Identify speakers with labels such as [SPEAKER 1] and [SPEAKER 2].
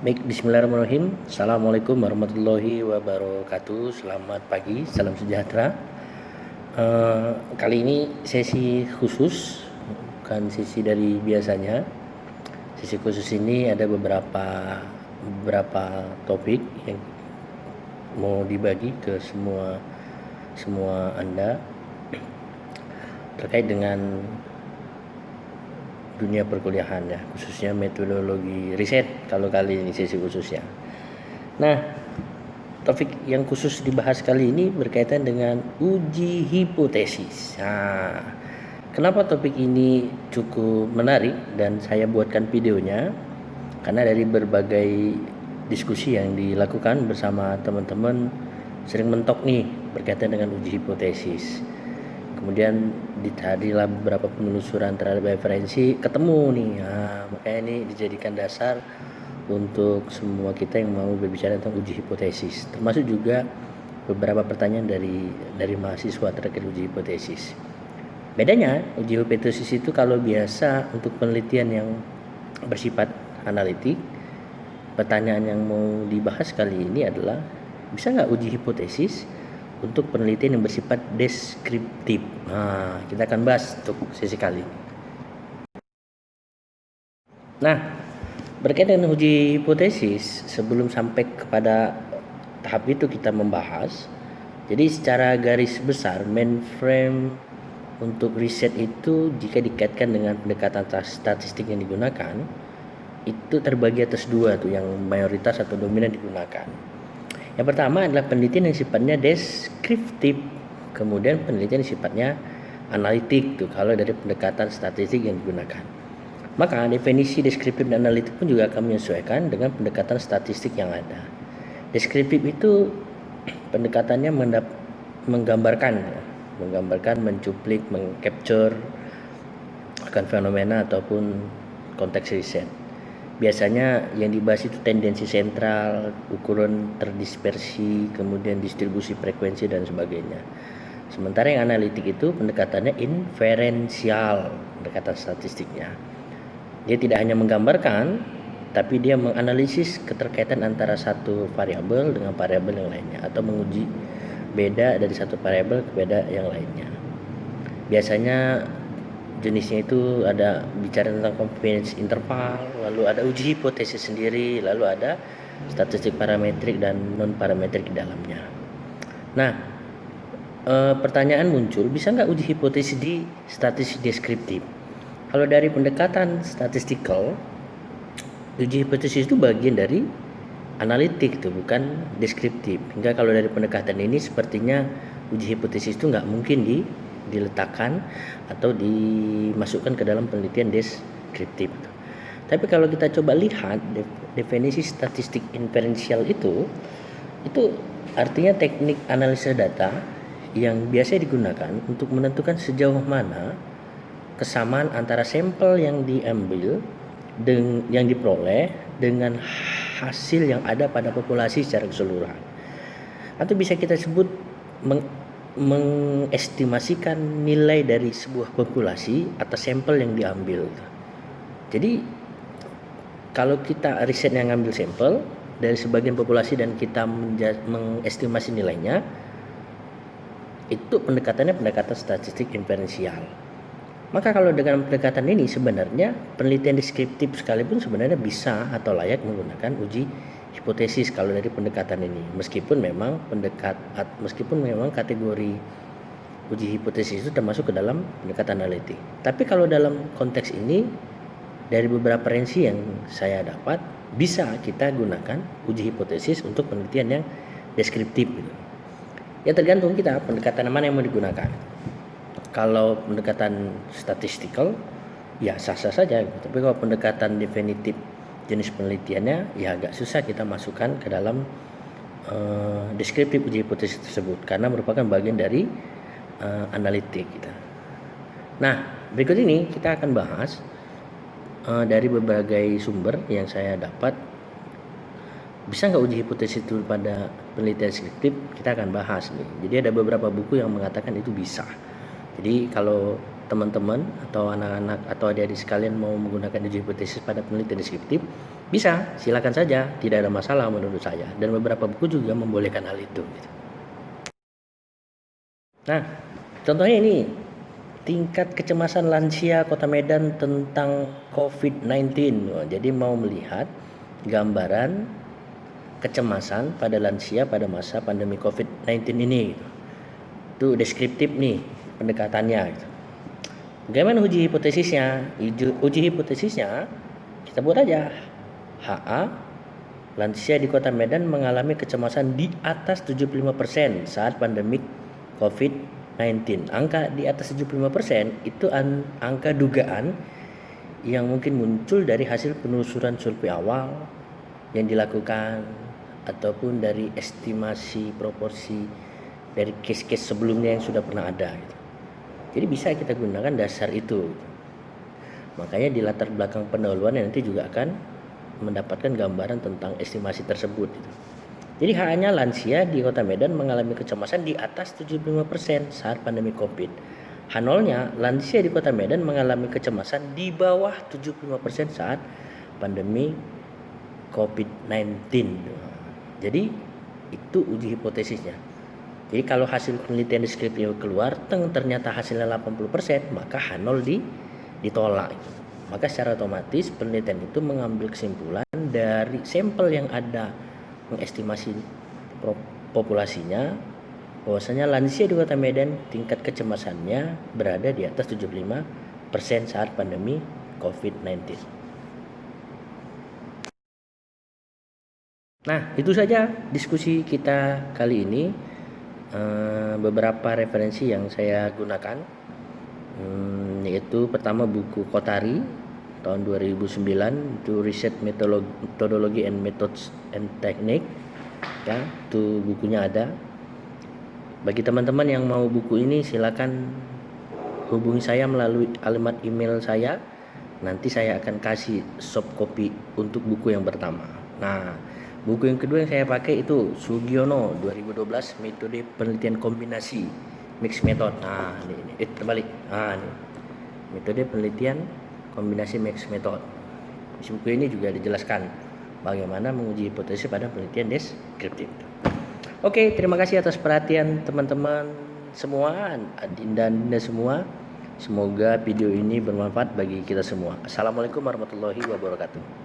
[SPEAKER 1] Baik, bismillahirrahmanirrahim. Assalamualaikum warahmatullahi wabarakatuh. Selamat pagi, salam sejahtera. Kali ini sesi khusus, bukan sesi dari biasanya. Sesi khusus ini ada beberapa topik yang mau dibagi ke semua Anda terkait dengan dunia perkuliahan ya, khususnya metodologi riset kalau kali ini sesi khususnya. Nah, topik yang khusus dibahas kali ini berkaitan dengan uji hipotesis. Nah, kenapa topik ini cukup menarik dan saya buatkan videonya? Karena dari berbagai diskusi yang dilakukan bersama teman-teman sering mentok nih berkaitan dengan uji hipotesis. Kemudian dicarilah beberapa penelusuran terhadap referensi, ketemu nih. Nah, makanya ini dijadikan dasar untuk semua kita yang mau berbicara tentang uji hipotesis, termasuk juga beberapa pertanyaan dari mahasiswa terkait uji hipotesis. Bedanya uji hipotesis itu kalau biasa untuk penelitian yang bersifat analitik, pertanyaan yang mau dibahas kali ini adalah bisa nggak uji hipotesis untuk penelitian yang bersifat deskriptif. Nah, kita akan bahas untuk sesi kali ini. Nah, berkaitan dengan uji hipotesis, sebelum sampai kepada tahap itu kita membahas. Jadi secara garis besar mainframe untuk riset itu jika dikaitkan dengan pendekatan statistik yang digunakan itu terbagi atas dua tuh yang mayoritas atau dominan digunakan. Yang pertama adalah penelitian yang sifatnya deskriptif, kemudian penelitian yang sifatnya analitik tuh kalau dari pendekatan statistik yang digunakan. Maka definisi deskriptif dan analitik pun juga akan menyesuaikan dengan pendekatan statistik yang ada. Deskriptif itu pendekatannya menggambarkan, mencuplik, mengcapture akan fenomena ataupun konteks riset. Biasanya yang dibahas itu tendensi sentral, ukuran terdispersi, kemudian distribusi frekuensi dan sebagainya. Sementara yang analitik itu pendekatannya inferensial, pendekatan statistiknya. Dia tidak hanya menggambarkan, tapi dia menganalisis keterkaitan antara satu variabel dengan variabel yang lainnya atau menguji beda dari satu variabel ke beda yang lainnya. Biasanya jenisnya itu ada bicara tentang confidence interval, lalu ada uji hipotesis sendiri, lalu ada statistik parametrik dan non parametrik di dalamnya. Nah, pertanyaan muncul, bisa nggak uji hipotesis di statistik deskriptif? Kalau dari pendekatan statistical, uji hipotesis itu bagian dari analitik tuh, bukan deskriptif. Hingga kalau dari pendekatan ini sepertinya uji hipotesis itu nggak mungkin diletakkan atau dimasukkan ke dalam penelitian deskriptif. Tapi kalau kita coba lihat definisi statistik inferensial itu artinya teknik analisa data yang biasa digunakan untuk menentukan sejauh mana kesamaan antara sampel yang diambil dan yang diperoleh dengan hasil yang ada pada populasi secara keseluruhan. Atau bisa kita sebut mengestimasikan nilai dari sebuah populasi atas sampel yang diambil. Jadi kalau kita riset yang ngambil sampel dari sebagian populasi dan kita mengestimasi nilainya, itu pendekatannya pendekatan statistik inferensial. Maka kalau dengan pendekatan ini sebenarnya penelitian deskriptif sekalipun sebenarnya bisa atau layak menggunakan uji hipotesis kalau dari pendekatan ini, meskipun memang kategori uji hipotesis itu termasuk ke dalam pendekatan analitik. Tapi kalau dalam konteks ini dari beberapa referensi yang saya dapat bisa kita gunakan uji hipotesis untuk penelitian yang deskriptif gitu. Ya tergantung kita pendekatan mana yang mau digunakan. Kalau pendekatan statistical ya sah-sah saja, tapi kalau pendekatan definitif jenis penelitiannya ya agak susah kita masukkan ke dalam deskriptif uji hipotesis tersebut karena merupakan bagian dari analitik gitu. Nah, berikut ini kita akan bahas dari berbagai sumber yang saya dapat, bisa nggak uji hipotesis itu pada penelitian deskriptif. Kita akan bahas nih. Jadi ada beberapa buku yang mengatakan itu bisa. Jadi kalau teman-teman atau anak-anak atau adik-adik sekalian mau menggunakan uji hipotesis pada penelitian deskriptif, Bisa, silakan saja, tidak ada masalah menurut saya. Dan beberapa buku juga membolehkan hal itu. Gitu. Nah, contohnya ini tingkat kecemasan lansia Kota Medan tentang COVID-19. Jadi mau melihat gambaran kecemasan pada lansia pada masa pandemi COVID-19 ini. Gitu. Itu deskriptif nih pendekatannya. Gitu. Bagaimana uji hipotesisnya? Uji hipotesisnya kita buat aja. HA, lansia di Kota Medan mengalami kecemasan di atas 75% saat pandemik COVID-19. Angka di atas 75% itu angka dugaan yang mungkin muncul dari hasil penelusuran survei awal yang dilakukan ataupun dari estimasi proporsi dari case-case sebelumnya yang sudah pernah ada gitu. Jadi bisa kita gunakan dasar itu gitu. Makanya di latar belakang pendahuluan nanti juga akan mendapatkan gambaran tentang estimasi tersebut gitu. Jadi HA-nya lansia di Kota Medan mengalami kecemasan di atas 75% saat pandemi Covid. H0-nya lansia di Kota Medan mengalami kecemasan di bawah 75% saat pandemi COVID-19. Jadi itu uji hipotesisnya. Jadi kalau hasil penelitian deskriptif keluar, ternyata hasilnya 80%, maka H0 ditolak. Maka secara otomatis penelitian itu mengambil kesimpulan dari sampel yang ada mengestimasi populasinya bahwasanya lansia di Kota Medan tingkat kecemasannya berada di atas 75% saat pandemi COVID-19. Nah, itu saja diskusi kita kali ini. Beberapa referensi yang saya gunakan yaitu pertama buku Kotari tahun 2009 itu Research Methodology and Methods and Technique ya, itu bukunya ada. Bagi teman-teman yang mau buku ini silakan hubungi saya melalui alamat email saya, nanti saya akan kasih soft copy untuk buku yang pertama. Nah, buku yang kedua yang saya pakai itu Sugiono 2012 metode penelitian kombinasi mixed method. Nah, ini terbalik. Nah, ini metode penelitian kombinasi mixed method. Di buku ini juga dijelaskan bagaimana menguji hipotesis pada penelitian deskriptif. Oke, terima kasih atas perhatian teman-teman semua, Adinda dan Dinda semua. Semoga video ini bermanfaat bagi kita semua. Assalamualaikum warahmatullahi wabarakatuh.